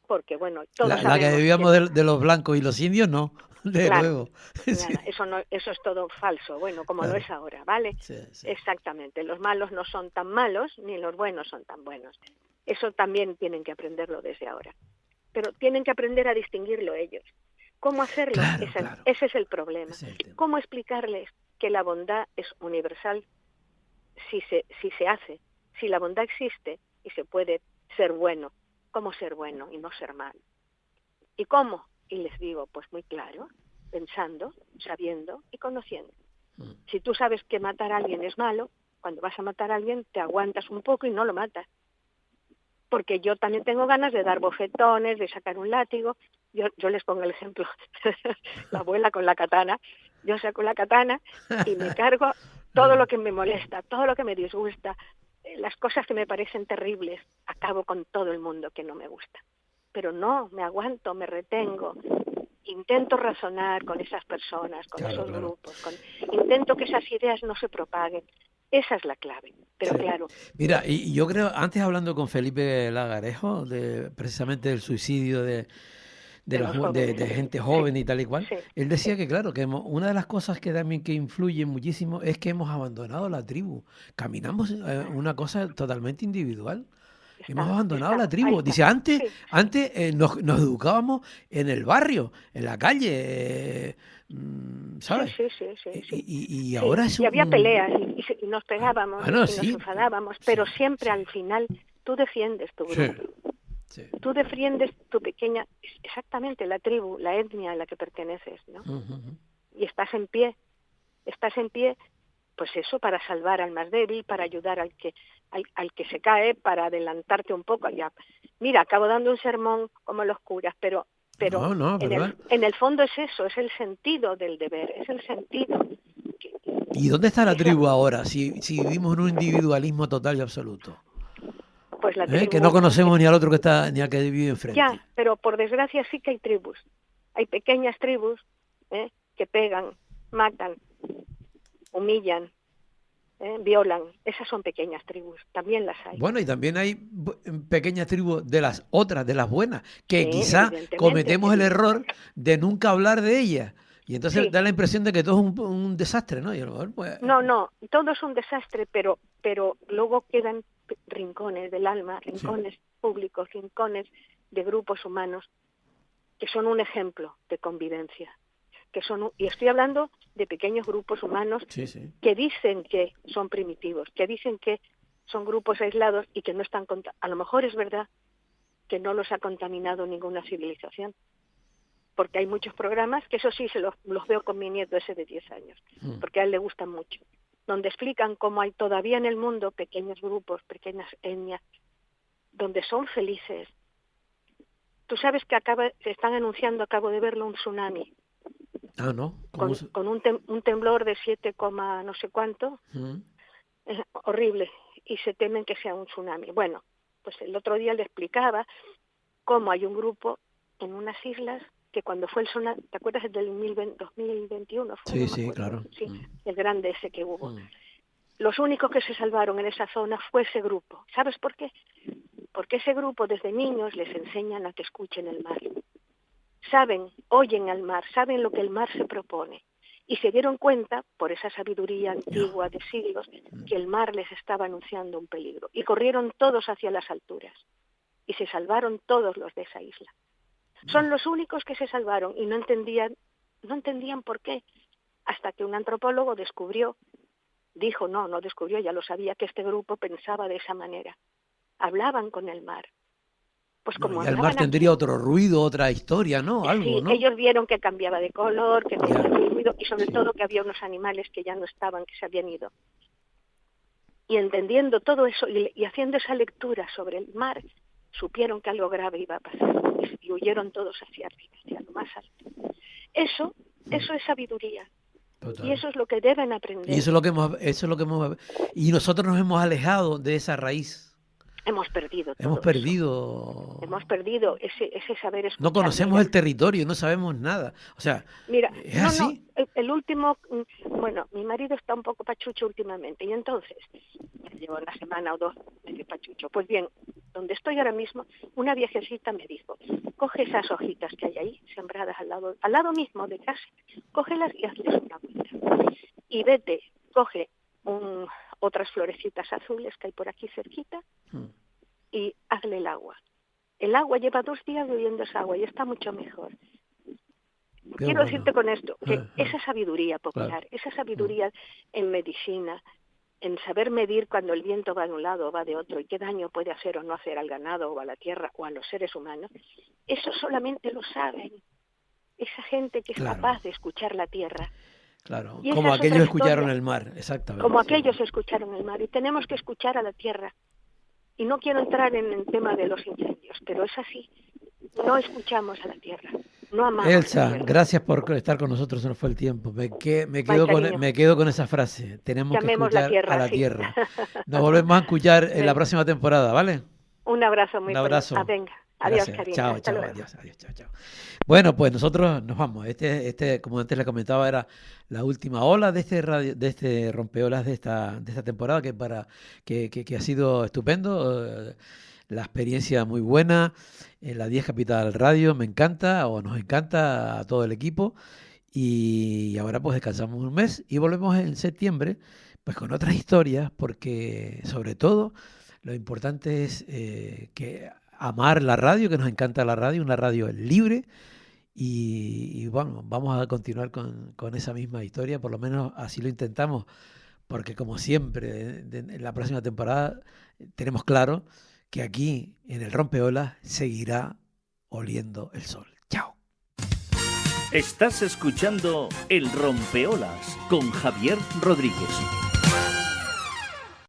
porque bueno, todos la que vivíamos de los blancos y los indios, no, luego. Claro, eso es todo falso, bueno, como lo es ahora, ¿vale? Sí. Exactamente, los malos no son tan malos, ni los buenos son tan buenos. Eso también tienen que aprenderlo desde ahora. Pero tienen que aprender a distinguirlo ellos. ¿Cómo hacerlo? Claro. Ese es el problema. ¿Cómo explicarles que la bondad es universal si se hace? Si la bondad existe y se puede ser bueno, ¿cómo ser bueno y no ser malo? ¿Y cómo? Y les digo, pues muy claro, pensando, sabiendo y conociendo. Si tú sabes que matar a alguien es malo, cuando vas a matar a alguien te aguantas un poco y no lo matas. Porque yo también tengo ganas de dar bofetones, de sacar un látigo. Yo les pongo el ejemplo, la abuela con la katana. Yo saco la katana y me cargo todo lo que me molesta, todo lo que me disgusta, las cosas que me parecen terribles. Acabo con todo el mundo que no me gusta. Pero no, me aguanto, me retengo. Intento razonar con esas personas, con esos grupos. Intento que esas ideas no se propaguen. Esa es la clave, pero claro. Mira, y yo creo, antes hablando con Felipe Lagarejo, precisamente del suicidio de gente joven y tal y cual, él decía que claro, que una de las cosas que también que influye muchísimo es que hemos abandonado la tribu. Caminamos una cosa totalmente individual. Hemos abandonado la tribu. Dice, antes nos educábamos en el barrio, en la calle, ¿sabes? Sí. Y ahora es y había peleas y nos pegábamos y nos enfadábamos, pero siempre al final tú defiendes tu grupo. Sí. Tú defiendes tu pequeña, exactamente la tribu, la etnia a la que perteneces, ¿no? Y estás en pie, pues eso, para salvar al más débil, para ayudar al que se cae, para adelantarte un poco. Ya. Mira, acabo dando un sermón como los curas, pero en el fondo es eso, es el sentido del deber, es el sentido. ¿Y dónde está la tribu ahora, si vivimos en un individualismo total y absoluto? Pues la tribu, que no conocemos ni al otro ni al que vive enfrente. Ya, pero por desgracia sí que hay tribus. Hay pequeñas tribus que pegan, matan, humillan, violan. Esas son pequeñas tribus, también las hay. Bueno, y también hay pequeñas tribus de las otras, de las buenas, que Sí, quizá evidentemente, cometemos el sí. error de nunca hablar de ellas. Y entonces Sí. da la impresión de que todo es un desastre, ¿no? Y a lo mejor, pues, No, todo es un desastre, pero luego quedan rincones del alma, rincones públicos, rincones de grupos humanos que son un ejemplo de convivencia. Y estoy hablando de pequeños grupos humanos que dicen que son primitivos, que dicen que son grupos aislados y que no están... A lo mejor es verdad que no los ha contaminado ninguna civilización, porque hay muchos programas, que eso sí los veo con mi nieto ese de 10 años, porque a él le gustan mucho, donde explican cómo hay todavía en el mundo pequeños grupos, pequeñas etnias, donde son felices. Tú sabes que se están anunciando, acabo de verlo, un tsunami. Ah, ¿no? Con un temblor de 7, no sé cuánto, horrible, y se temen que sea un tsunami. Bueno, pues el otro día le explicaba cómo hay un grupo en unas islas que cuando fue el tsunami, ¿te acuerdas del 2021? Sí, claro. Sí, el grande ese que hubo. Los únicos que se salvaron en esa zona fue ese grupo. ¿Sabes por qué? Porque ese grupo desde niños les enseñan a que escuchen el mar. Oyen al mar, saben lo que el mar se propone. Y se dieron cuenta, por esa sabiduría antigua de siglos, que el mar les estaba anunciando un peligro. Y corrieron todos hacia las alturas. Y se salvaron todos los de esa isla. Son los únicos que se salvaron y no entendían por qué. Hasta que un antropólogo no descubrió, ya lo sabía, que este grupo pensaba de esa manera. Hablaban con el mar. Pues como y el mar tendría otro ruido, otra historia, ¿no? Algo, sí, ¿no? ellos vieron que cambiaba de color, que tenía ruido, y sobre todo que había unos animales que ya no estaban, que se habían ido. Y entendiendo todo eso y haciendo esa lectura sobre el mar, supieron que algo grave iba a pasar y huyeron todos hacia arriba, hacia lo más alto. Eso es sabiduría. Total. Y eso es lo que deben aprender. Y eso es lo que hemos y nosotros nos hemos alejado de esa raíz. Hemos perdido todo. Hemos perdido ese saber escuchar. No conocemos el territorio, no sabemos nada. O sea, mira, ¿es así? El último, bueno, mi marido está un poco pachucho últimamente y entonces, llevo una semana o 2 medio pachucho. Pues bien, donde estoy ahora mismo, una viejecita me dijo, coge esas hojitas que hay ahí, sembradas al lado mismo de casa, cógelas y hazles una vuelta. Y vete, coge otras florecitas azules que hay por aquí cerquita y hazle el agua. El agua lleva 2 días bebiendo esa agua y está mucho mejor. Quiero decirte con esto que esa sabiduría popular, esa sabiduría en medicina, en saber medir cuando el viento va de un lado o va de otro y qué daño puede hacer o no hacer al ganado o a la tierra o a los seres humanos, eso solamente lo saben esa gente que es capaz de escuchar la tierra. Claro, como aquellos escucharon el mar, exactamente. Como aquellos escucharon el mar, y tenemos que escuchar a la tierra. Y no quiero entrar en el tema de los incendios, pero es así. No escuchamos a la tierra, no amamos Elsa, a la tierra. Gracias por estar con nosotros, se nos fue el tiempo. Me quedo con esa frase. Tenemos que escuchar a la tierra. Nos volvemos a escuchar en la próxima temporada, ¿vale? Un abrazo muy fuerte. Un abrazo. Venga. Adiós, cariño. Chao, adiós, chao. Bueno, pues nosotros nos vamos. Este, como antes le comentaba, era la última ola de este rompeolas de esta temporada, que ha sido estupendo. La experiencia muy buena. La 10 Capital Radio me encanta, o nos encanta a todo el equipo. Y ahora pues descansamos un mes y volvemos en septiembre pues con otras historias, porque sobre todo lo importante es que amar la radio, que nos encanta la radio, una radio libre, y bueno, vamos a continuar con esa misma historia, por lo menos así lo intentamos, porque como siempre, en la próxima temporada tenemos claro que aquí en el Rompeolas seguirá oliendo el sol. Chao. Estás escuchando El Rompeolas con Javier Rodríguez.